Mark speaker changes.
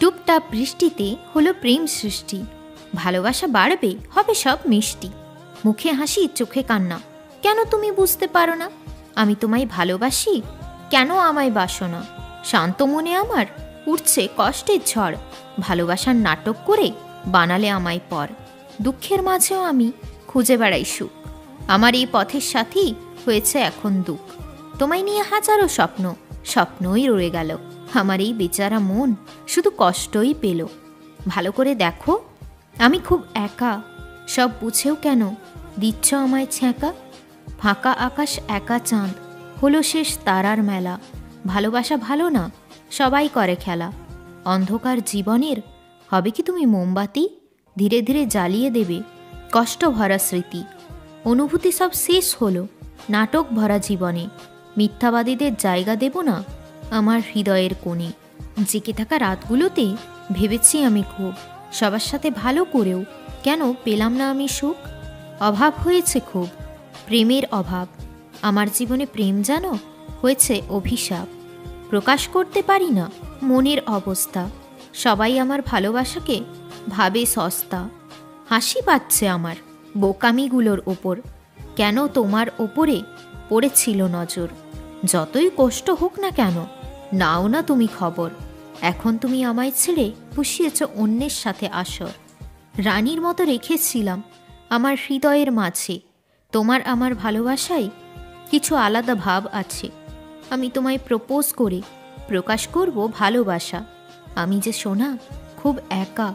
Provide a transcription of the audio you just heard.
Speaker 1: টুপটাপ বৃষ্টিতে হলো প্রেম সৃষ্টি, ভালোবাসা বাড়বে, হবে সব মিষ্টি। মুখে হাসি চোখে কান্না, কেন তুমি বুঝতে পারো না? আমি তোমায় ভালোবাসি, কেন আমায় বাসো না? শান্ত মনে আমার উঠছে কষ্টের ঝড়, ভালোবাসার নাটক করে বানালে আমায় পর। দুঃখের মাঝেও আমি খুঁজে বেড়াই সুখ, আমার এই পথের সাথী হয়েছে এখন দুঃখ। তোমায় নিয়ে হাজারো স্বপ্ন, স্বপ্নই রয়ে গেল। আমার এই বেচারা মন শুধু কষ্টই পেল। ভালো করে দেখো, আমি খুব একা, সব বুঝেও কেন দিচ্ছ আমায় ছ্যাঁকা? ফাঁকা আকাশ একা চাঁদ, হলো শেষ তারার মেলা। ভালোবাসা ভালো না, সবাই করে খেলা। অন্ধকার জীবনের হবে কি তুমি মোমবাতি, ধীরে ধীরে জ্বালিয়ে দেবে কষ্ট ভরা স্মৃতি। অনুভূতি সব শেষ হলো নাটক ভরা জীবনে, মিথ্যাবাদীদের জায়গা দেব না আমার হৃদয়ের কোণে। জেগে থাকা রাতগুলোতে ভেবেছি আমি খুব, সবার সাথে ভালো করেও কেন পেলাম না আমি সুখ? অভাব হয়েছে খুব, প্রেমের অভাব। আমার জীবনে প্রেম জানো হয়েছে অভিশাপ। প্রকাশ করতে পারি না মনের অবস্থা, সবাই আমার ভালোবাসাকে ভাবে সস্তা। হাসি পাচ্ছে আমার বোকামিগুলোর ওপর, কেন তোমার ওপরে পড়েছিল নজর। যতই কষ্ট হোক না কেন, নাও না তুমি খবর। এখন তুমি আমায় ছেড়ে বসিয়েছ অন্যের সাথে আসর। রানীর মতো রেখেছিলাম আমার হৃদয়ের মাঝে, তোমার আমার ভালোবাসায় কিছু আলাদা ভাব আছে। আমি তোমায় প্রপোজ করে প্রকাশ করব ভালোবাসা। আমি যে সোনা খুব একা।